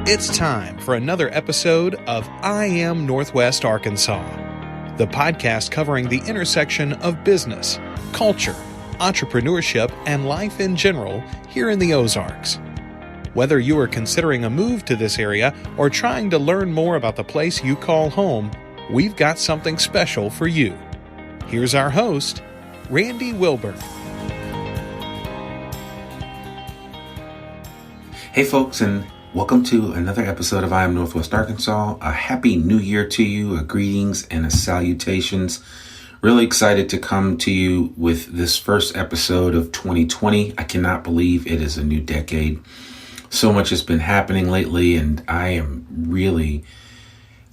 It's time for another episode of I Am Northwest Arkansas, the podcast covering the intersection of business, culture, entrepreneurship, and life in general here in the Ozarks. Whether you are considering a move to this area or trying to learn more about the place you call home, we've got something special for you. Here's our host, Randy Wilburn. Hey folks, and welcome to another episode of I Am Northwest Arkansas. A happy new year to you, a greetings and a salutations. Really excited to come to you with this first episode of 2020. I cannot believe it is a new decade. So much has been happening lately, and I am really,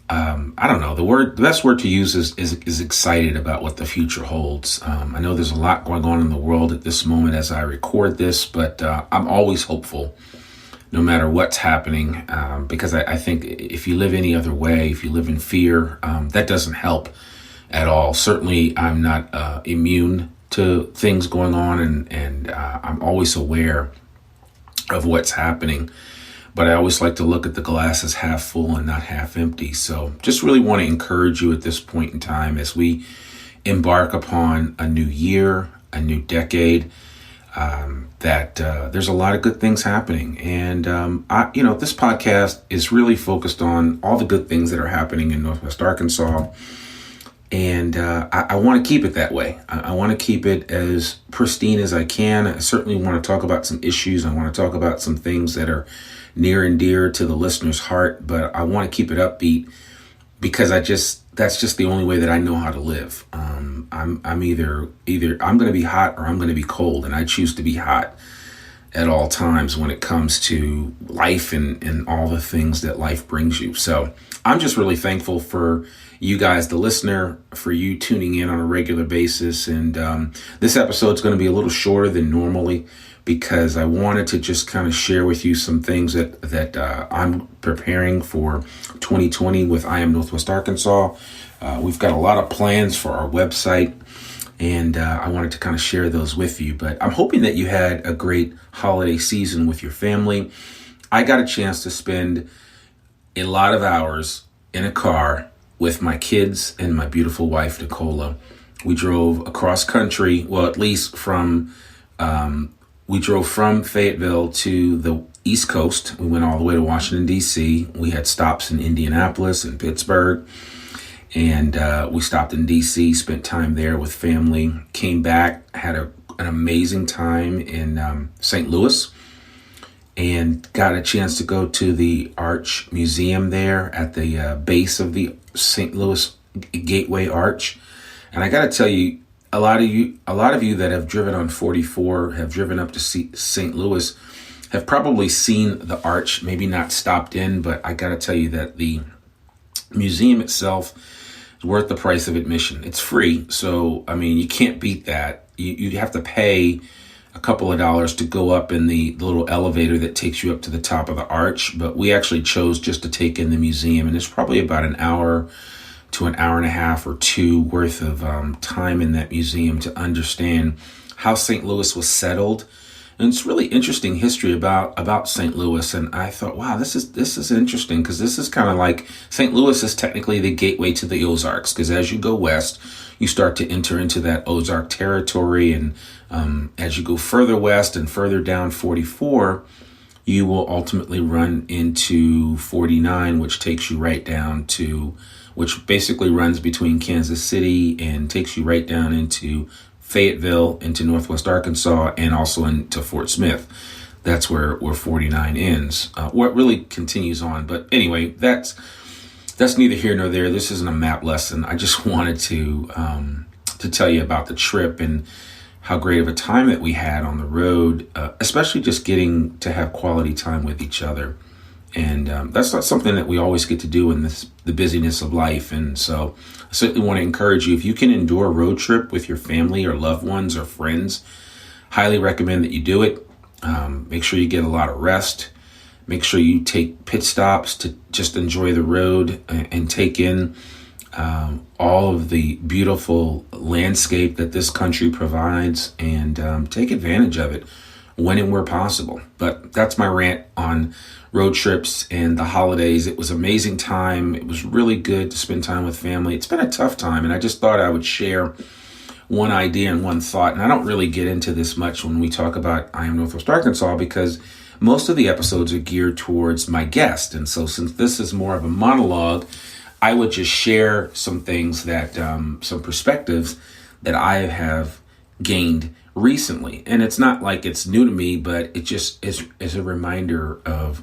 I don't know, the best word to use is excited about what the future holds. I know there's a lot going on in the world at this moment as I record this, but I'm always hopeful no matter what's happening, because I think if you live any other way, if you live in fear, that doesn't help at all. Certainly, I'm not immune to things going on, and I'm always aware of what's happening. But I always like to look at the glass as half full and not half empty. So just really want to encourage you at this point in time as we embark upon a new year, a new decade, that there's a lot of good things happening. And, this podcast is really focused on all the good things that are happening in Northwest Arkansas. And I want to keep it that way. I want to keep it as pristine as I can. I certainly want to talk about some issues. I want to talk about some things that are near and dear to the listener's heart. But I want to keep it upbeat because that's just the only way that I know how to live. I'm either I'm going to be hot or I'm going to be cold, and I choose to be hot at all times when it comes to life and all the things that life brings you. So I'm just really thankful for you guys, the listener, for you tuning in on a regular basis. And this episode is going to be a little shorter than normally because I wanted to just kind of share with you some things that I'm preparing for 2020 with I Am Northwest Arkansas. We've got a lot of plans for our website, and I wanted to kind of share those with you. But I'm hoping that you had a great holiday season with your family. I got a chance to spend a lot of hours in a car with my kids and my beautiful wife, Nicola. We drove across country, well, at least we drove from Fayetteville to the East Coast. We went all the way to Washington, D.C. We had stops in Indianapolis and Pittsburgh. And we stopped in D.C., spent time there with family, came back, had an amazing time in St. Louis, and got a chance to go to the Arch Museum there at the base of the St. Louis Gateway Arch. And I got to tell you, a lot of you that have driven on 44, have driven up to St. Louis, have probably seen the Arch, maybe not stopped in, but I got to tell you that the museum itself is worth the price of admission. It's free, so I mean you can't beat that. You have to pay a couple of dollars to go up in the little elevator that takes you up to the top of the arch, but we actually chose just to take in the museum, and it's probably about an hour to an hour and a half or two worth of time in that museum to understand how St. Louis was settled. And it's really interesting history about St. Louis. And I thought, wow, this is interesting because this is kind of like St. Louis is technically the gateway to the Ozarks, because as you go west, you start to enter into that Ozark territory. And as you go further west and further down 44, you will ultimately run into 49, which takes you right down to, which basically runs between Kansas City and takes you right down into Fayetteville, into Northwest Arkansas, and also into Fort Smith. That's where 49 ends. What really continues on. But anyway, that's neither here nor there. This isn't a map lesson. I just wanted to tell you about the trip and how great of a time that we had on the road, especially just getting to have quality time with each other. And that's not something that we always get to do in the busyness of life. And so I certainly want to encourage you, if you can endure a road trip with your family or loved ones or friends, highly recommend that you do it. Make sure you get a lot of rest. Make sure you take pit stops to just enjoy the road and take in all of the beautiful landscape that this country provides, and take advantage of it. when and where possible. But that's my rant on road trips and the holidays. It was an amazing time. It was really good to spend time with family. It's been a tough time, and I just thought I would share one idea and one thought. And I don't really get into this much when we talk about I Am Northwest Arkansas, because most of the episodes are geared towards my guest. And so since this is more of a monologue, I would just share some things that, some perspectives that I have gained recently. And it's not like it's new to me, but it just is a reminder of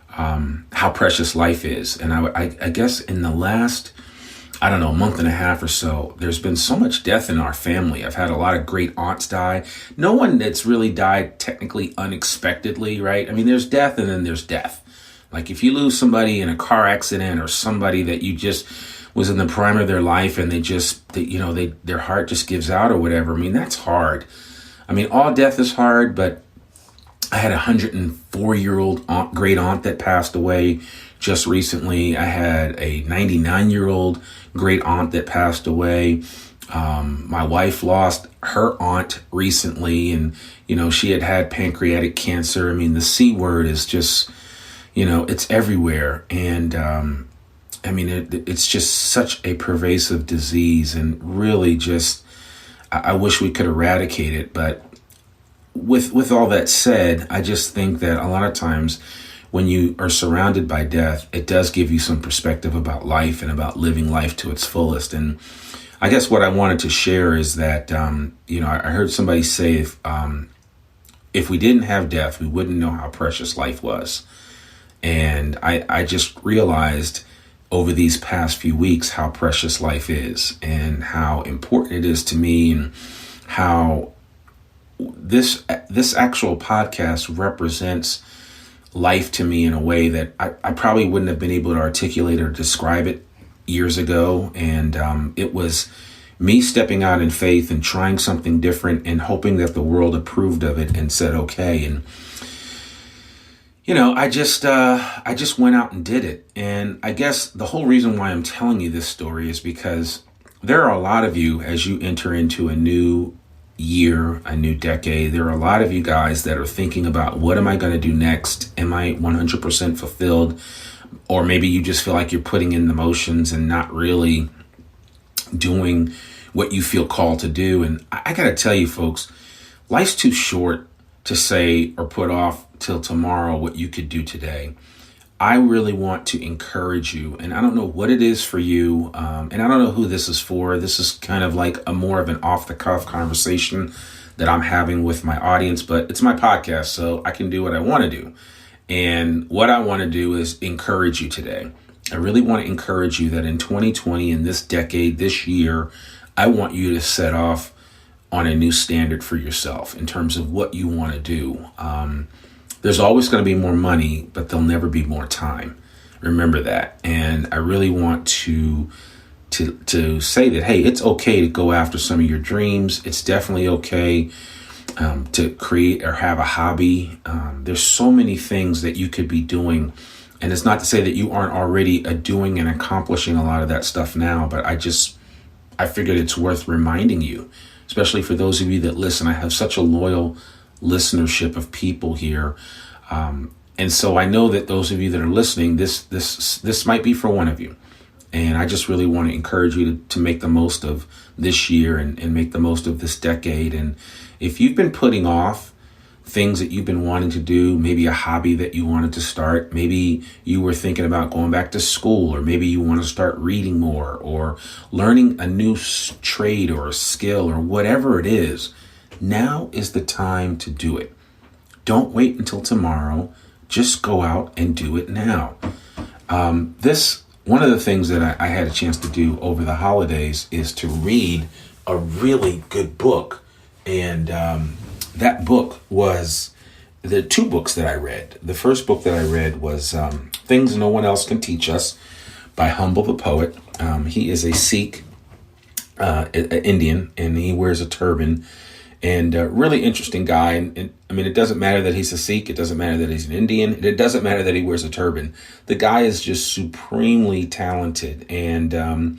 how precious life is. And I guess in the last, month and a half or so, there's been so much death in our family. I've had a lot of great aunts die. No one that's really died technically unexpectedly, right? I mean, there's death and then there's death. Like if you lose somebody in a car accident or somebody that you just was in the prime of their life and their heart just gives out or whatever. I mean, that's hard. I mean, all death is hard, but I had a 104-year-old great aunt that passed away just recently. I had a 99-year-old great aunt that passed away. My wife lost her aunt recently, and, she had pancreatic cancer. I mean, the C word is just, it's everywhere. And, it's just such a pervasive disease, and really just, I wish we could eradicate it. But with all that said, I just think that a lot of times when you are surrounded by death, it does give you some perspective about life and about living life to its fullest. And I guess what I wanted to share is that, I heard somebody say if we didn't have death, we wouldn't know how precious life was. And I just realized over these past few weeks how precious life is and how important it is to me, and how this actual podcast represents life to me in a way that I probably wouldn't have been able to articulate or describe it years ago. And it was me stepping out in faith and trying something different and hoping that the world approved of it and said, okay. And, I just went out and did it. And I guess the whole reason why I'm telling you this story is because there are a lot of you, as you enter into a new year, a new decade, there are a lot of you guys that are thinking about, what am I going to do next? Am I 100% fulfilled? Or maybe you just feel like you're putting in the motions and not really doing what you feel called to do. And I got to tell you, folks, life's too short to say or put off till tomorrow what you could do today. I really want to encourage you, and I don't know what it is for you, and I don't know who this is for. This is kind of like a more of an off-the-cuff conversation that I'm having with my audience, but it's my podcast, so I can do what I want to do. And what I want to do is encourage you today. I really want to encourage you that in 2020, in this decade, this year, I want you to set off on a new standard for yourself in terms of what you want to do. There's always going to be more money, but there'll never be more time. Remember that. And I really want to say that, hey, it's okay to go after some of your dreams. It's definitely okay to create or have a hobby. There's so many things that you could be doing. And it's not to say that you aren't already doing and accomplishing a lot of that stuff now, but I figured it's worth reminding you, especially for those of you that listen. I have such a loyal listenership of people here. And so I know that those of you that are listening, this might be for one of you. And I just really want to encourage you to make the most of this year and make the most of this decade. And if you've been putting off things that you've been wanting to do, maybe a hobby that you wanted to start, maybe you were thinking about going back to school, or maybe you want to start reading more or learning a new trade or a skill or whatever it is, now is the time to do it. Don't wait until tomorrow. Just go out and do it now. One of the things that I had a chance to do over the holidays is to read a really good book. And that book was the two books that I read. The first book that I read was Things No One Else Can Teach Us by Humble the Poet. He is a Sikh Indian, and he wears a turban. And a really interesting guy. And I mean, it doesn't matter that he's a Sikh. It doesn't matter that he's an Indian. It doesn't matter that he wears a turban. The guy is just supremely talented. And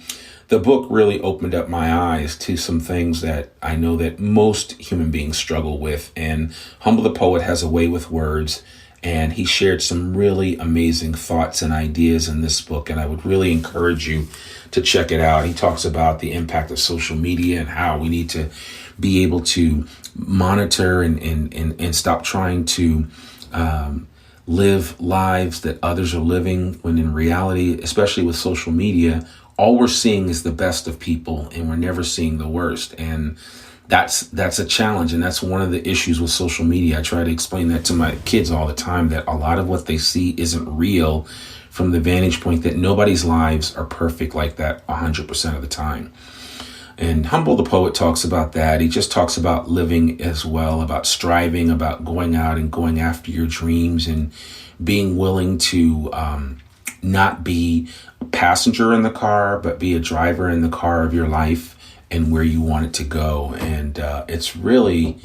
the book really opened up my eyes to some things that I know that most human beings struggle with. And Humble the Poet has a way with words, and he shared some really amazing thoughts and ideas in this book. And I would really encourage you to check it out. He talks about the impact of social media and how we need to be able to monitor and stop trying to live lives that others are living, when in reality, especially with social media, all we're seeing is the best of people and we're never seeing the worst. And that's a challenge. And that's one of the issues with social media. I try to explain that to my kids all the time, that a lot of what they see isn't real, from the vantage point that nobody's lives are perfect like that 100% of the time. And Humble the Poet talks about that. He just talks about living as well, about striving, about going out and going after your dreams, and being willing to not be a passenger in the car, but be a driver in the car of your life and where you want it to go. And it's really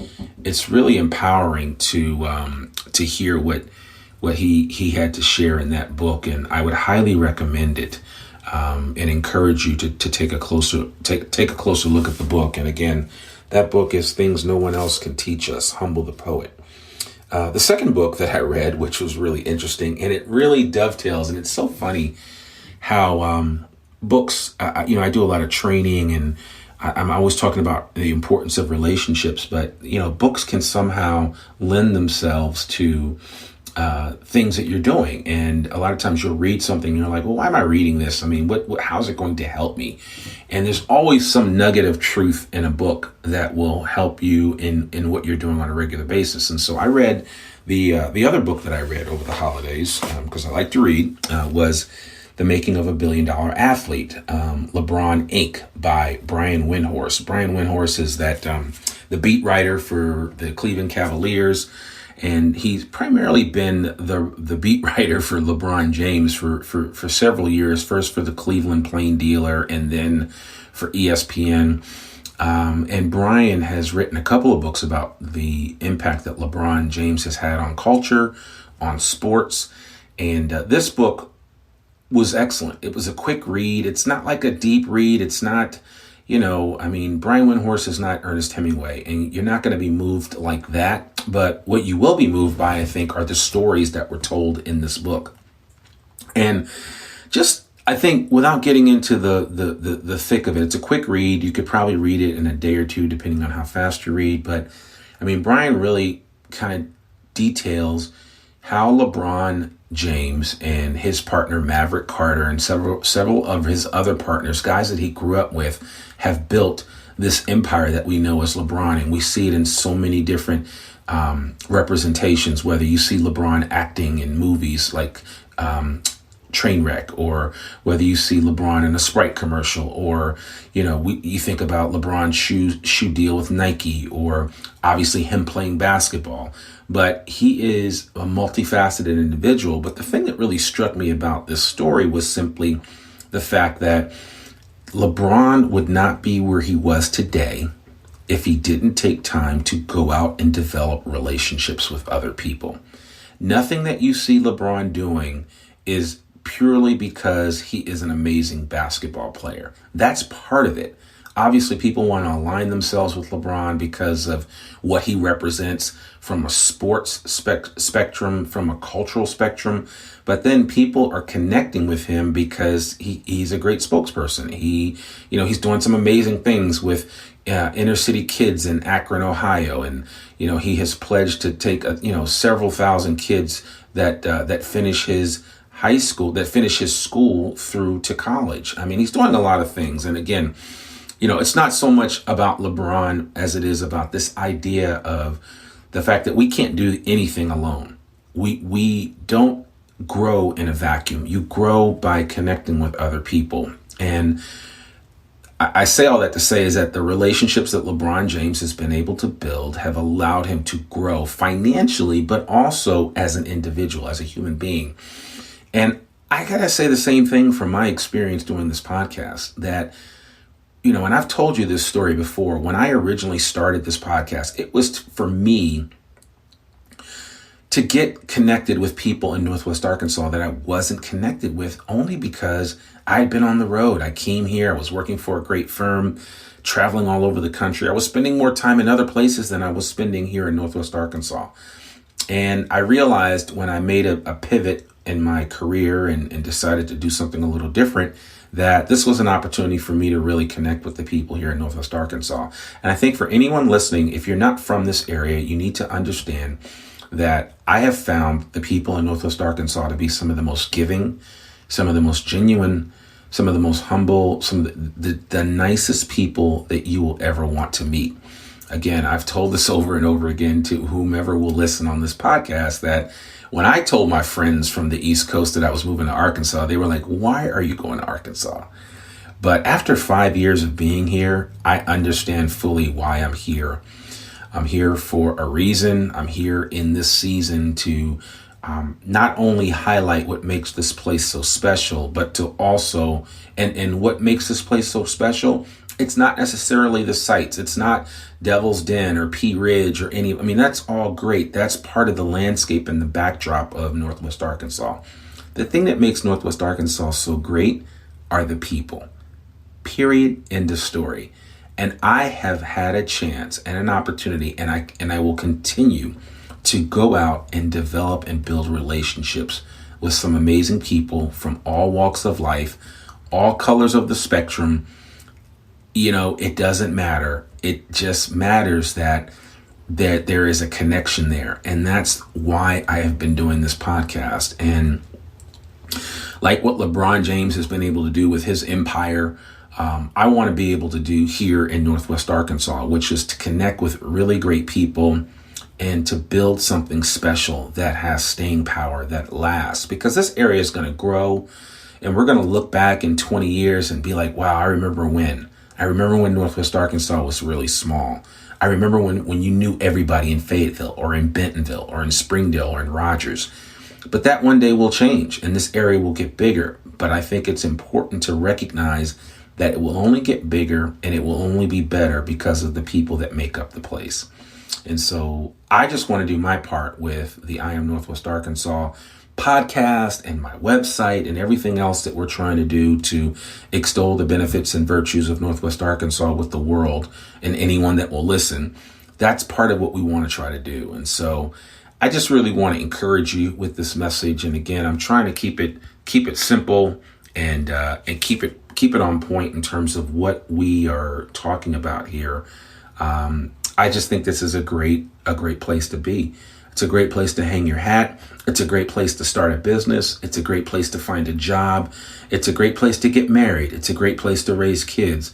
empowering to hear what he had to share in that book. And I would highly recommend it. And encourage you to take a closer look at the book. And again, that book is Things No One Else Can Teach Us, Humble the Poet. The second book that I read, which was really interesting, and it really dovetails, and it's so funny how books, I do a lot of training, and I'm always talking about the importance of relationships, but books can somehow lend themselves to things that you're doing. And a lot of times you'll read something and you're like, well, why am I reading this? I mean, how's it going to help me? And there's always some nugget of truth in a book that will help you in what you're doing on a regular basis. And so I read the other book that I read over the holidays, because I like to read, was The Making of a $1 Billion Athlete, LEBRON Inc. by Brian Windhorst. Brian Windhorst is the beat writer for the Cleveland Cavaliers. And he's primarily been the beat writer for LeBron James for several years, first for the Cleveland Plain Dealer and then for ESPN. And Brian has written a couple of books about the impact that LeBron James has had on culture, on sports. And this book was excellent. It was a quick read. It's not like a deep read. It's not, Brian Windhorst is not Ernest Hemingway, and you're not going to be moved like that. But what you will be moved by, I think, are the stories that were told in this book. And just, I think, without getting into the thick of it, it's a quick read. You could probably read it in a day or two, depending on how fast you read. But, Brian really kind of details how LeBron James and his partner Maverick Carter and several of his other partners, guys that he grew up with, have built this empire that we know as LeBron. And we see it in so many different representations, whether you see LeBron acting in movies like Trainwreck, or whether you see LeBron in a Sprite commercial, or you think about LeBron's shoe deal with Nike, or obviously him playing basketball. But he is a multifaceted individual. But the thing that really struck me about this story was simply the fact that LeBron would not be where he was today if he didn't take time to go out and develop relationships with other people. Nothing that you see LeBron doing is purely because he is an amazing basketball player. That's part of it. Obviously, people want to align themselves with LeBron because of what he represents from a sports spectrum, from a cultural spectrum. But then people are connecting with him because he's a great spokesperson. He's doing some amazing things with inner city kids in Akron, Ohio. And, he has pledged to take, several thousand kids that finish his high school, that finish his school through to college. He's doing a lot of things. And again, it's not so much about LeBron as it is about this idea of the fact that we can't do anything alone. We don't grow in a vacuum. You grow by connecting with other people. And I say all that to say is that the relationships that LeBron James has been able to build have allowed him to grow financially, but also as an individual, as a human being. And I gotta say the same thing from my experience doing this podcast, that and I've told you this story before. When I originally started this podcast, it was for me to get connected with people in Northwest Arkansas that I wasn't connected with, only because I'd been on the road. I came here, I was working for a great firm, traveling all over the country. I was spending more time in other places than I was spending here in Northwest Arkansas. And I realized when I made a pivot in my career and decided to do something a little different, that this was an opportunity for me to really connect with the people here in Northwest Arkansas. And I think for anyone listening, if you're not from this area, you need to understand that I have found the people in Northwest Arkansas to be some of the most giving, some of the most genuine, some of the most humble, some of the nicest people that you will ever want to meet. Again, I've told this over and over again to whomever will listen on this podcast, that when I told my friends from the East Coast that I was moving to Arkansas, they were like, "Why are you going to Arkansas?" But after 5 years of being here, I understand fully why I'm here. I'm here for a reason. I'm here in this season to not only highlight what makes this place so special, but to also, and what makes this place so special, it's not necessarily the sights. It's not Devil's Den or Pea Ridge or that's all great. That's part of the landscape and the backdrop of Northwest Arkansas. The thing that makes Northwest Arkansas so great are the people. Period. End of story. And I have had a chance and an opportunity, and I will continue to go out and develop and build relationships with some amazing people from all walks of life, all colors of the spectrum. It doesn't matter. It just matters that there is a connection there. And that's why I have been doing this podcast. And like what LeBron James has been able to do with his empire, I want to be able to do here in Northwest Arkansas, which is to connect with really great people and to build something special that has staying power, that lasts, because this area is going to grow, and we're going to look back in 20 years and be like, wow, I remember when Northwest Arkansas was really small. I remember when you knew everybody in Fayetteville or in Bentonville or in Springdale or in Rogers. But that one day will change and this area will get bigger. But I think it's important to recognize that it will only get bigger and it will only be better because of the people that make up the place. And so I just want to do my part with the I Am Northwest Arkansas podcast and my website and everything else that we're trying to do to extol the benefits and virtues of Northwest Arkansas with the world and anyone that will listen. That's part of what we want to try to do. And so I just really want to encourage you with this message. And again, I'm trying to keep it simple and keep it on point in terms of what we are talking about here. I just think this is a great place to be. It's a great place to hang your hat. It's a great place to start a business. It's a great place to find a job. It's a great place to get married. It's a great place to raise kids.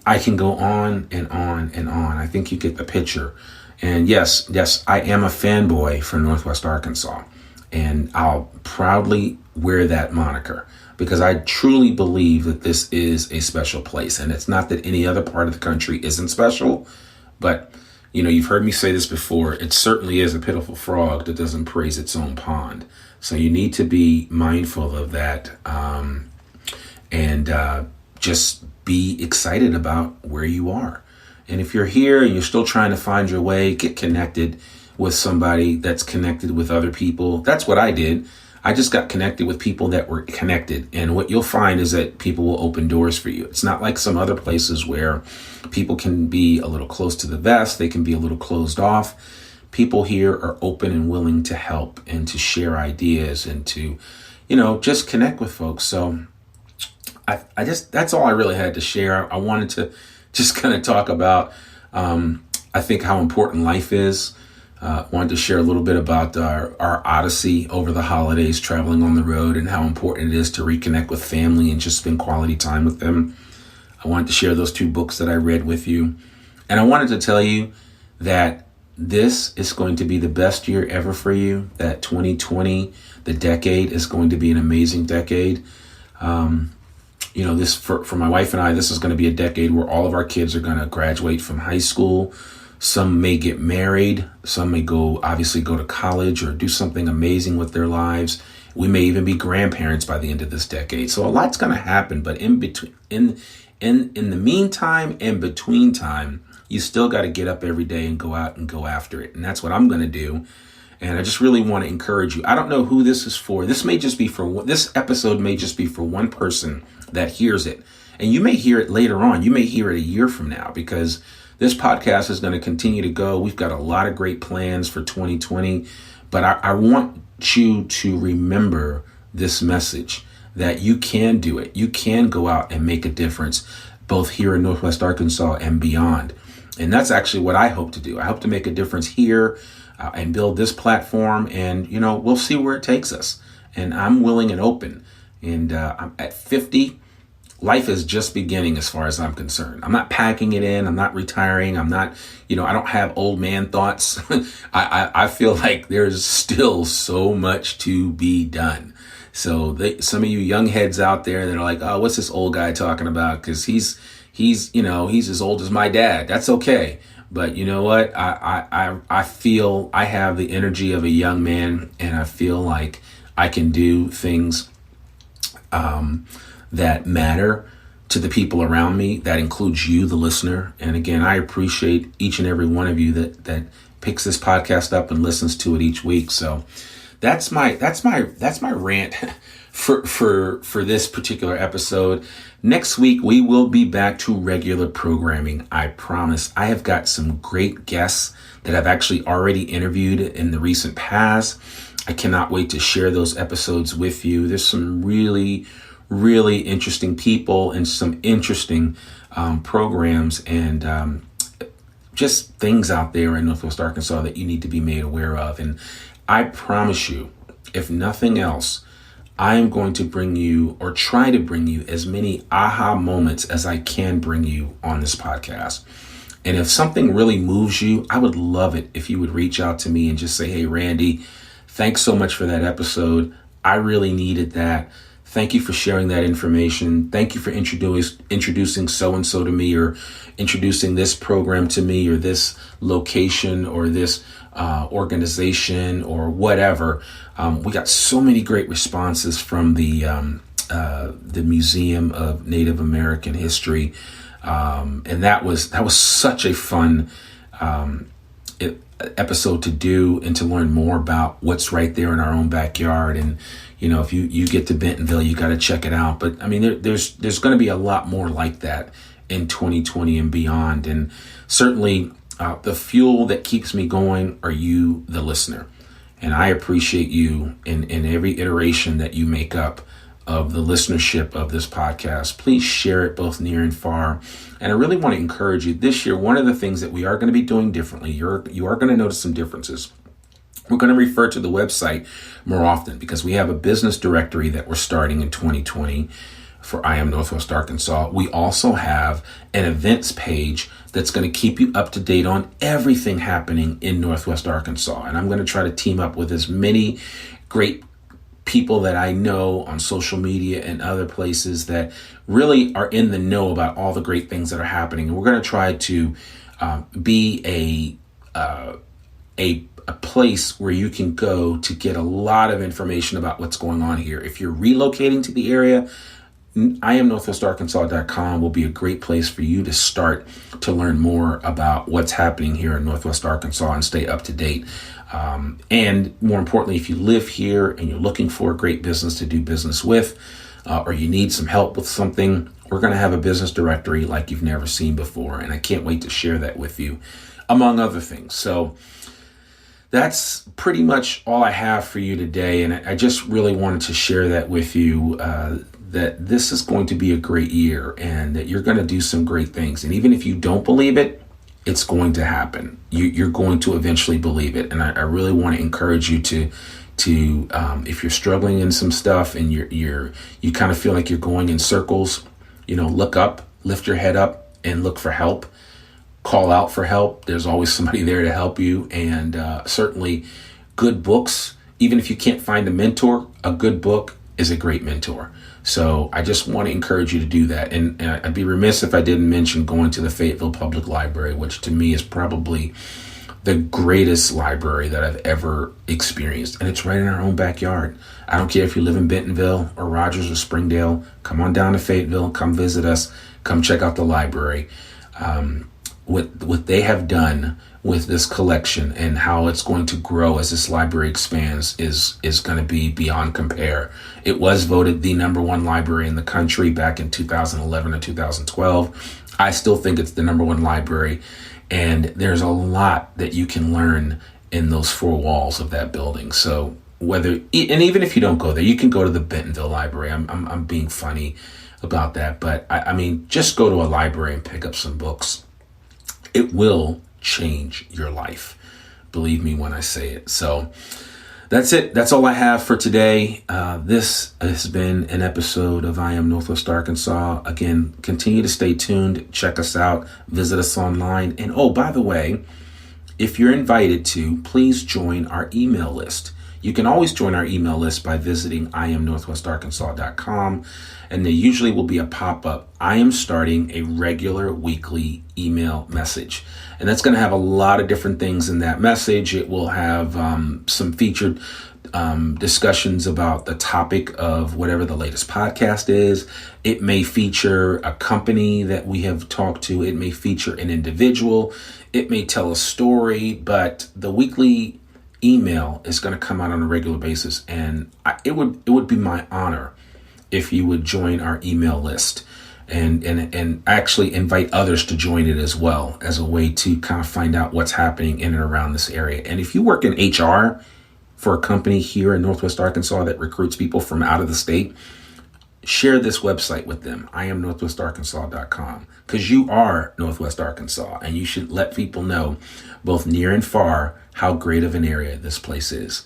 I can go on and on and on. I think you get the picture. And yes, I am a fanboy for Northwest Arkansas. And I'll proudly wear that moniker because I truly believe that this is a special place. And it's not that any other part of the country isn't special, but you've heard me say this before. It certainly is a pitiful frog that doesn't praise its own pond. So you need to be mindful of that and just be excited about where you are. And if you're here and you're still trying to find your way, get connected with somebody that's connected with other people. That's what I did. I just got connected with people that were connected. And what you'll find is that people will open doors for you. It's not like some other places where people can be a little close to the vest. They can be a little closed off. People here are open and willing to help and to share ideas and to, just connect with folks. So that's all I really had to share. I wanted to just kind of talk about, I think, how important life is. Wanted to share a little bit about our odyssey over the holidays, traveling on the road, and how important it is to reconnect with family and just spend quality time with them. I wanted to share those 2 books that I read with you. And I wanted to tell you that this is going to be the best year ever for you, that 2020, the decade, is going to be an amazing decade. This for my wife and I, this is going to be a decade where all of our kids are going to graduate from high school. Some may get married. Some may go to college or do something amazing with their lives. We may even be grandparents by the end of this decade. So a lot's going to happen. But in the meantime, in between time, you still got to get up every day and go out and go after it. And that's what I'm going to do. And I just really want to encourage you. I don't know who this is for. This episode may just be for one person that hears it. And you may hear it later on. You may hear it a year from now, because this podcast is going to continue to go. We've got a lot of great plans for 2020. But I want you to remember this message, that you can do it. You can go out and make a difference, both here in Northwest Arkansas and beyond. And that's actually what I hope to do. I hope to make a difference here and build this platform. And, we'll see where it takes us. And I'm willing and open. And I'm at 50. Life is just beginning as far as I'm concerned. I'm not packing it in. I'm not retiring. I'm not, I don't have old man thoughts. I feel like there's still so much to be done. So some of you young heads out there that are like, oh, what's this old guy talking about? Because he's as old as my dad. That's okay. But you know what? I feel I have the energy of a young man, and I feel like I can do things that matter to the people around me. That includes you, the listener. And again, I appreciate each and every one of you that picks this podcast up and listens to it each week. So that's my rant for this particular episode. Next week, we will be back to regular programming. I promise. I have got some great guests that I've actually already interviewed in the recent past. I cannot wait to share those episodes with you. There's some really, really interesting people and some interesting programs and just things out there in Northwest Arkansas that you need to be made aware of. And I promise you, if nothing else, I am going to bring you, or try to bring you, as many aha moments as I can bring you on this podcast. And if something really moves you, I would love it if you would reach out to me and just say, hey, Randy, thanks so much for that episode. I really needed that. Thank you for sharing that information. Thank you for introducing so-and-so to me, or introducing this program to me, or this location, or this organization, or whatever. We got so many great responses from the Museum of Native American History, and that was such a fun episode to do, and to learn more about what's right there in our own backyard. And if you get to Bentonville, you got to check it out. But I mean, there's going to be a lot more like that in 2020 and beyond. And certainly the fuel that keeps me going are you, the listener. And I appreciate you in every iteration that you make up of the listenership of this podcast. Please share it both near and far. And I really want to encourage you this year. One of the things that we are going to be doing differently, you are going to notice some differences. We're going to refer to the website more often, because we have a business directory that we're starting in 2020 for I Am Northwest Arkansas. We also have an events page that's going to keep you up to date on everything happening in Northwest Arkansas. And I'm going to try to team up with as many great people that I know on social media and other places that really are in the know about all the great things that are happening. And we're going to try to be a place where you can go to get a lot of information about what's going on here. If you're relocating to the area, IamNorthwestArkansas.com will be a great place for you to start to learn more about what's happening here in Northwest Arkansas and stay up to date. And more importantly, if you live here and you're looking for a great business to do business with, or you need some help with something, we're going to have a business directory like you've never seen before. And I can't wait to share that with you, among other things. So that's pretty much all I have for you today. And I just really wanted to share that with you, that this is going to be a great year and that you're going to do some great things. And even if you don't believe it, it's going to happen. You're going to eventually believe it. And I really want to encourage you to if you're struggling in some stuff and you kind of feel like you're going in circles, look up, lift your head up and look for help. Call out for help. There's always somebody there to help you. And certainly good books, even if you can't find a mentor, a good book is a great mentor. So I just want to encourage you to do that. And I'd be remiss if I didn't mention going to the Fayetteville Public Library, which to me is probably the greatest library that I've ever experienced. And it's right in our own backyard. I don't care if you live in Bentonville or Rogers or Springdale. Come on down to Fayetteville. Come visit us. Come check out the library. What they have done with this collection, and how it's going to grow as this library expands is going to be beyond compare. It was voted the #1 library in the country back in 2011 or 2012. I still think it's the #1 library, and there's a lot that you can learn in those four walls of that building. So even if you don't go there, you can go to the Bentonville Library. I'm being funny about that, but I mean, just go to a library and pick up some books. It will change your life. Believe me when I say it. So that's it. That's all I have for today. This has been an episode of I Am Northwest Arkansas. Again, continue to stay tuned. Check us out. Visit us online. And oh, by the way, if you're invited to, please join our email list. You can always join our email list by visiting iamnorthwestarkansas.com, and there usually will be a pop-up. I am starting a regular weekly email message, and that's going to have a lot of different things in that message. It will have some featured discussions about the topic of whatever the latest podcast is. It may feature a company that we have talked to. It may feature an individual. It may tell a story, but the weekly email is going to come out on a regular basis, and it would be my honor if you would join our email list and actually invite others to join it as well, as a way to kind of find out what's happening in and around this area. And if you work in HR for a company here in Northwest Arkansas that recruits people from out of the state, share this website with them, iamnorthwestarkansas.com, because you are Northwest Arkansas, and you should let people know, both near and far, how great of an area this place is.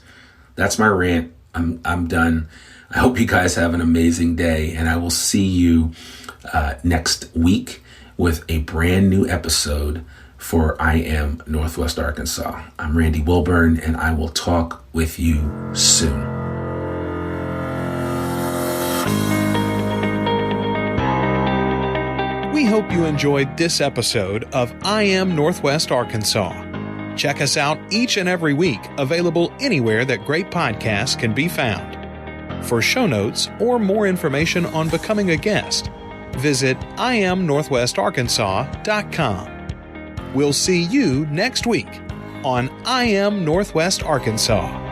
That's my rant. I'm done. I hope you guys have an amazing day, and I will see you next week with a brand new episode for I Am Northwest Arkansas. I'm Randy Wilburn, and I will talk with you soon. We hope you enjoyed this episode of I Am Northwest Arkansas. Check us out each and every week, available anywhere that great podcasts can be found. For show notes or more information on becoming a guest, visit iamnorthwestarkansas.com. We'll see you next week on I Am Northwest Arkansas.